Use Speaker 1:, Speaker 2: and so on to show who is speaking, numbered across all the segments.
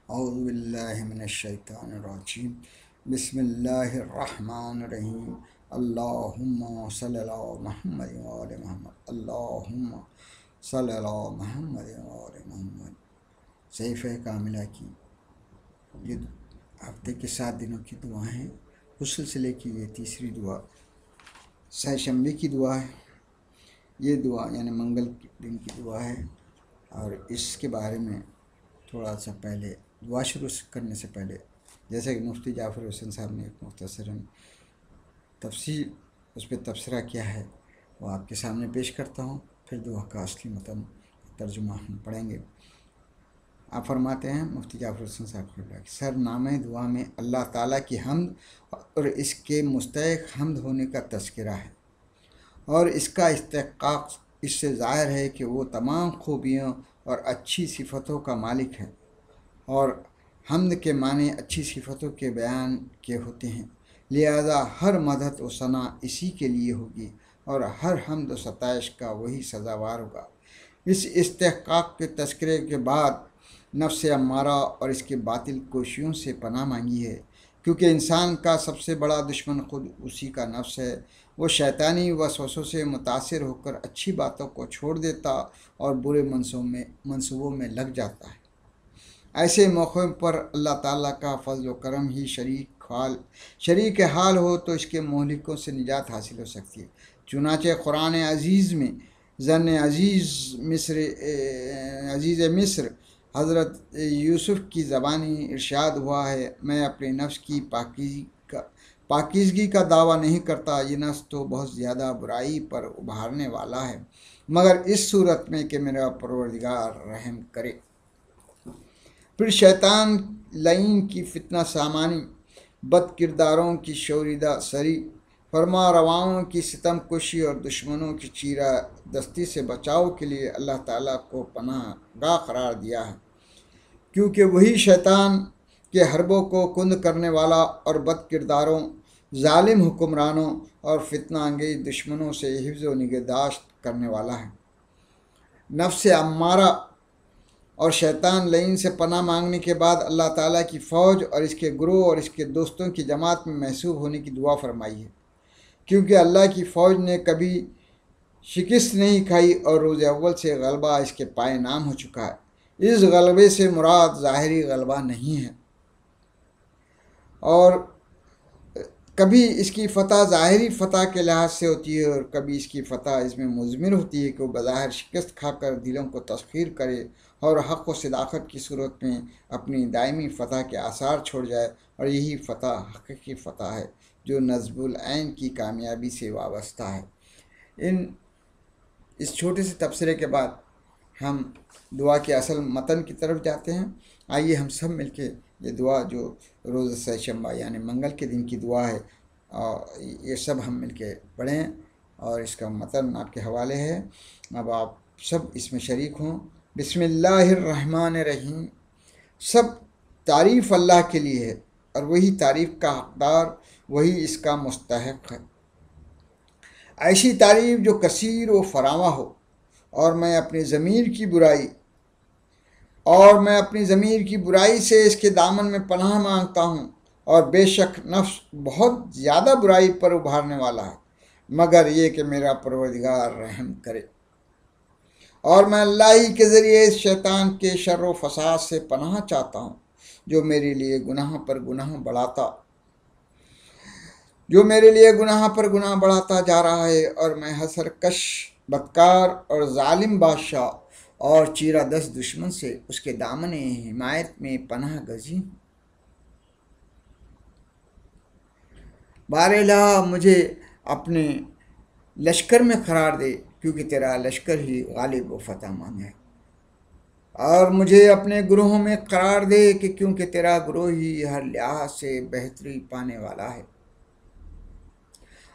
Speaker 1: اعوذ باللہ من الشیطان الرجیم بسم اللہ الرحمن الرحیم اللہم صلی علی محمد وآل محمد اللہم صلی علی محمد وآل محمد۔ صحیفہ کاملہ کی یہ ہفتے کے 7 دنوں کی دعا ہیں۔ اس سلسلے کی یہ تیسری دعا سہ شنبے کی دعا ہے۔ یہ دعا یعنی منگل دن کی دعا ہے، اور اس کے بارے میں تھوڑا سا پہلے دعا شروع کرنے سے پہلے جیسے کہ مفتی جعفر حسین صاحب نے ایک مختصراً تفصیل اس پہ تبصرہ کیا ہے، وہ آپ کے سامنے پیش کرتا ہوں، پھر دعا کا اصلی متن ترجمہ ہم پڑھیں گے۔ آپ فرماتے ہیں مفتی جعفر حسین صاحب کی سر نامہ دعا میں اللہ تعالیٰ کی حمد اور اس کے مستحق حمد ہونے کا تذکرہ ہے، اور اس کا استحقاق اس سے ظاہر ہے کہ وہ تمام خوبیوں اور اچھی صفتوں کا مالک ہے، اور حمد کے معنی اچھی صفتوں کے بیان کے ہوتے ہیں، لہذا ہر مدحت و ثنا اسی کے لیے ہوگی، اور ہر حمد و ستائش کا وہی سزاوار ہوگا۔ اس استحقاق کے تذکرے کے بعد نفس امارہ اور اس کے باطل کوششوں سے پناہ مانگی ہے، کیونکہ انسان کا سب سے بڑا دشمن خود اسی کا نفس ہے۔ وہ شیطانی وسوسوں سے متاثر ہو کر اچھی باتوں کو چھوڑ دیتا اور برے منصوبوں میں لگ جاتا ہے۔ ایسے موقع پر اللہ تعالیٰ کا فضل و کرم ہی شریک حال ہو تو اس کے مہلکوں سے نجات حاصل ہو سکتی ہے۔ چنانچہ قرآن عزیز میں زن عزیز مصر حضرت یوسف کی زبانی ارشاد ہوا ہے، میں اپنے نفس کی پاکیزگی کا دعویٰ نہیں کرتا، یہ نفس تو بہت زیادہ برائی پر ابھارنے والا ہے، مگر اس صورت میں کہ میرا پروردگار رحم کرے۔ پھر شیطان لعین کی فتنہ سامانی، بد کرداروں کی شوریدہ سری، فرما رواؤں کی ستم کشی اور دشمنوں کی چیرہ دستی سے بچاؤ کے لیے اللہ تعالیٰ کو پناہ گاہ قرار دیا ہے، کیونکہ وہی شیطان کے حربوں کو کند کرنے والا اور بد کرداروں، ظالم حکمرانوں اور فتنہ انگیز دشمنوں سے حفظ و نگہداشت کرنے والا ہے۔ نفس امارہ اور شیطان لعین سے پناہ مانگنے کے بعد اللہ تعالیٰ کی فوج اور اس کے گروہ اور اس کے دوستوں کی جماعت میں محسوب ہونے کی دعا فرمائی ہے، کیونکہ اللہ کی فوج نے کبھی شکست نہیں کھائی اور روز اول سے غلبہ اس کے پائے نام ہو چکا ہے۔ اس غلبے سے مراد ظاہری غلبہ نہیں ہے، اور کبھی اس کی فتح ظاہری فتح کے لحاظ سے ہوتی ہے، اور کبھی اس کی فتح اس میں مضمر ہوتی ہے کہ وہ بظاہر شکست کھا کر دلوں کو تسخیر کرے اور حق و صداقت کی صورت میں اپنی دائمی فتح کے آثار چھوڑ جائے، اور یہی فتح حقیقی فتح ہے جو نصب العین کی کامیابی سے وابستہ ہے۔ اس چھوٹے سے تبصرے کے بعد ہم دعا کے اصل متن کی طرف جاتے ہیں۔ آئیے ہم سب مل کے یہ دعا جو روز سہ شنبہ یعنی منگل کے دن کی دعا ہے، یہ سب ہم مل کے پڑھیں، اور اس کا متن آپ کے حوالے ہے، اب آپ سب اس میں شریک ہوں۔ بسم اللہ الرحمن الرحیم۔ سب تعریف اللہ کے لیے ہے، اور وہی تعریف کا حقدار، وہی اس کا مستحق ہے۔ ایسی تعریف جو کثیر و فراواں ہو، اور میں اپنی ضمیر کی برائی سے اس کے دامن میں پناہ مانگتا ہوں، اور بے شک نفس بہت زیادہ برائی پر ابھارنے والا ہے، مگر یہ کہ میرا پروردگار رحم کرے۔ اور میں اللہ ہی کے ذریعے اس شیطان کے شر و فساد سے پناہ چاہتا ہوں جو میرے لیے گناہ پر گناہ بڑھاتا جا رہا ہے، اور میں حسر کش، بدکار اور ظالم بادشاہ اور چیرہ دست دشمن سے اس کے دامن حمایت میں پناہ گزین ہوں۔ بار الہ مجھے اپنے لشکر میں قرار دے، کیونکہ تیرا لشکر ہی غالب و فتح مند ہے، اور مجھے اپنے گروہوں میں قرار دے کہ کیونکہ تیرا گروہ ہی ہر لحاظ سے بہتری پانے والا ہے،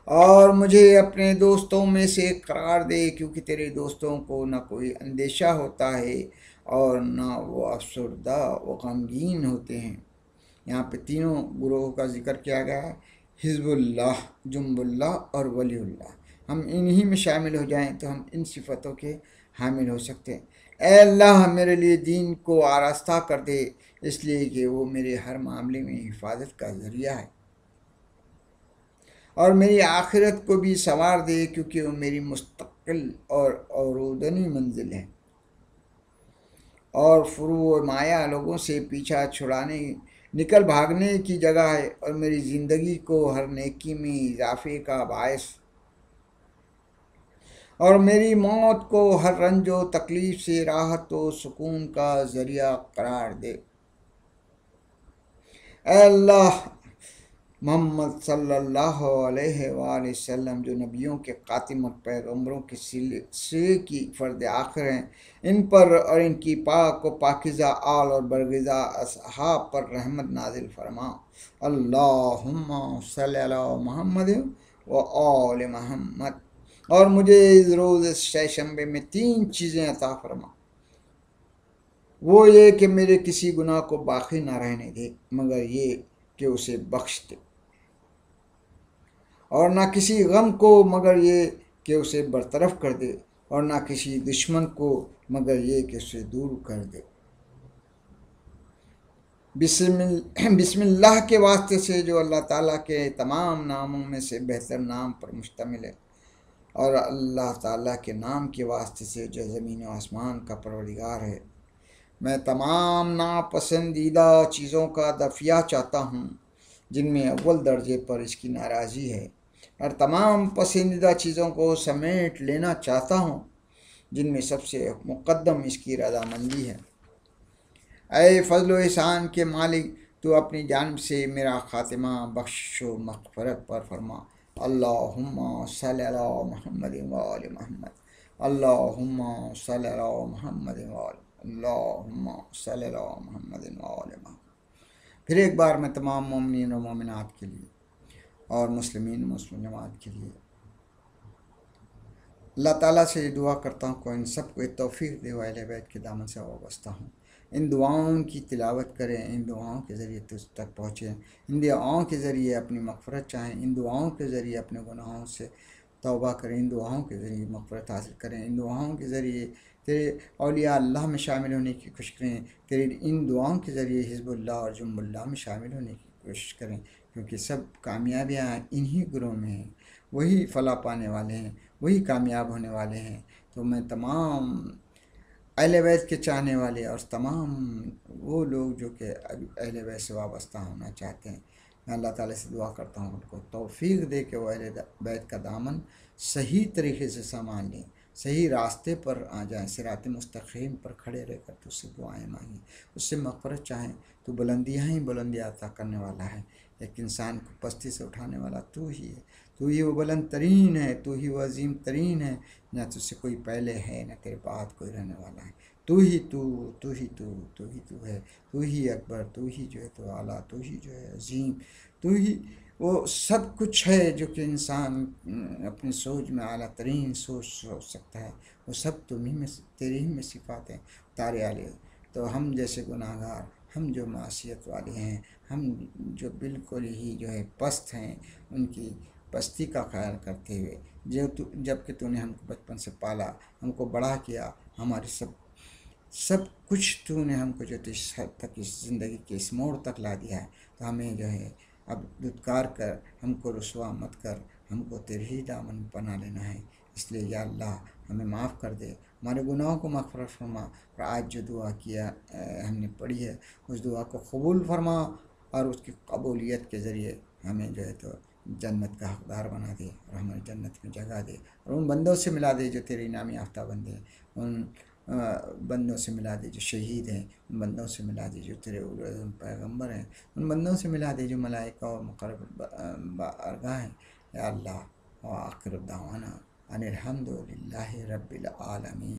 Speaker 1: اور مجھے اپنے دوستوں میں سے قرار دے، کیونکہ تیرے دوستوں کو نہ کوئی اندیشہ ہوتا ہے اور نہ وہ افسردہ و غمگین ہوتے ہیں۔ یہاں پہ تینوں گروہوں کا ذکر کیا گیا ہے، حزب اللہ، جنب اللہ اور ولی اللہ۔ ہم انہی میں شامل ہو جائیں تو ہم ان صفتوں کے حامل ہو سکتے ہیں۔ اے اللہ، میرے لیے دین کو آراستہ کر دے، اس لیے کہ وہ میرے ہر معاملے میں حفاظت کا ذریعہ ہے، اور میری آخرت کو بھی سنوار دے، کیونکہ وہ میری مستقل اور عروردنی منزل ہے، اور فروع و مایا لوگوں سے پیچھا چھڑانے نکل بھاگنے کی جگہ ہے، اور میری زندگی کو ہر نیکی میں اضافے کا باعث، اور میری موت کو ہر رنج و تکلیف سے راحت و سکون کا ذریعہ قرار دے۔ اے اللہ، محمد صلی اللہ علیہ وآلہ وسلم جو نبیوں کے خاتم اور پیغمبروں کے سلسلے کی فرد آخر ہیں، ان پر اور ان کی پاک و پاکیزہ آل اور برگزہ اصحاب پر رحمت نازل فرما۔ اللہم صلی علی محمد و آل محمد۔ اور مجھے اس روز شہ شنبے میں 3 چیزیں عطا فرما۔ وہ یہ کہ میرے کسی گناہ کو باقی نہ رہنے دے مگر یہ کہ اسے بخش دے، اور نہ کسی غم کو مگر یہ کہ اسے برطرف کر دے، اور نہ کسی دشمن کو مگر یہ کہ اسے دور کر دے۔ بسم اللہ کے واسطے سے جو اللہ تعالیٰ کے تمام ناموں میں سے بہتر نام پر مشتمل ہے، اور اللہ تعالیٰ کے نام کے واسطے سے جو زمین و آسمان کا پروردگار ہے۔ میں تمام ناپسندیدہ چیزوں کا دفیہ چاہتا ہوں جن میں اول درجے پر اس کی ناراضی ہے، اور تمام پسندیدہ چیزوں کو سمیٹ لینا چاہتا ہوں جن میں سب سے مقدم اس کی رضامندی ہے۔ اے فضل و احسان کے مالک، تو اپنی جانب سے میرا خاتمہ بخش و مغفرت پر فرما۔ اللہم صلی علی محمد و آل محمد۔ اللہم صلی علی محمد و آل، اللہم صلی علی محمد و آل محمد۔ پھر ایک بار میں تمام مومنین و مومنات کے لیے اور مسلمین و مسلم جماعت کے لیے اللہ تعالیٰ سے یہ دعا کرتا ہوں کہ ان سب کو توفیق دے، اہل بیت کے دامن سے وابستہ ہوں، ان دعاؤں کی تلاوت کریں، ان دعاؤں کے ذریعے تجھ تک پہنچیں، ان دعاؤں کے ذریعے اپنی مغفرت چاہیں، ان دعاؤں کے ذریعے اپنے گناہوں سے توبہ کریں، ان دعاؤں کے ذریعے مغفرت حاصل کریں، ان دعاؤں کے ذریعے تیرے اولیاء اللہ میں شامل ہونے کی کوشش کریں، تیرے ان دعاؤں کے ذریعے حزب اللہ اور جنب اللہ میں شامل ہونے کی کوشش کریں، کیونکہ سب کامیابیاں انہی گروہ میں ہیں، وہی فلاح پانے والے ہیں، وہی کامیاب ہونے والے ہیں۔ تو میں تمام اہل بیت کے چاہنے والے اور تمام وہ لوگ جو کہ اہل بیت سے وابستہ ہونا چاہتے ہیں، میں اللہ تعالیٰ سے دعا کرتا ہوں ان کو توفیق دے کہ وہ اہل بیت کا دامن صحیح طریقے سے سنبھال لیں، صحیح راستے پر آ جائیں، صراط مستقیم پر کھڑے رہ کر تو اس سے دعائیں مانگیں، اس سے مغفرت چاہیں۔ تو بلندیاں ہی بلندیاں عطا کرنے والا ہے، ایک انسان کو پستی سے اٹھانے والا تو ہی ہے، تو ہی وہ بلند ترین ہے، تو ہی وہ عظیم ترین ہے، نہ تجھ سے کوئی پہلے ہے نہ تیرے بعد کوئی رہنے والا ہے، تو ہی تو ہی تو ہے، تو ہی اکبر، تو ہی جو ہے تو اعلیٰ، تو ہی جو ہے عظیم، تو ہی وہ سب کچھ ہے جو کہ انسان اپنی سوچ میں اعلیٰ ترین سوچ سکتا ہے، وہ سب تمہیں میں تیرے ہی میں صفات ہیں تارے علیہ۔ تو ہم جیسے گناہ گار، ہم جو معصیت والے ہیں، ہم جو بالکل ہی جو ہے پست ہیں، ان کی پستی کا خیال کرتے ہوئے جب کہ تو نے ہم کو بچپن سے پالا، ہم کو بڑا کیا، ہمارے سب کچھ تو نے ہم کو جو اس حد تک اس زندگی کے اس موڑ تک لا دیا ہے، تو ہمیں جو ہے اب دھتکار کر، ہم کو رسوا مت کر، ہم کو تیرے ہی دامن میں پناہ لینا ہے۔ اس لیے یا اللہ ہمیں معاف کر دے، ہمارے گناہوں کو مغفرت فرما، اور آج جو دعا کیا ہم نے پڑھی ہے اس دعا کو قبول فرما، اور اس کی قبولیت کے ذریعے ہمیں جو ہے تو جنت کا حقدار بنا دے، اور ہمیں جنت میں جگہ دے، اور ان بندوں سے ملا دے جو تیرے انعام یافتہ بندے ہیں، ان بندوں سے ملا دے جو شہید ہیں، ان بندوں سے ملا دے جو تیرے پیغمبر ہیں، ان بندوں سے ملا دے جو ملائکہ اور مقرب بارگاہ ہیں۔ یا اللہ، وآخر دعوانا ان الحمد للہ رب العالمین۔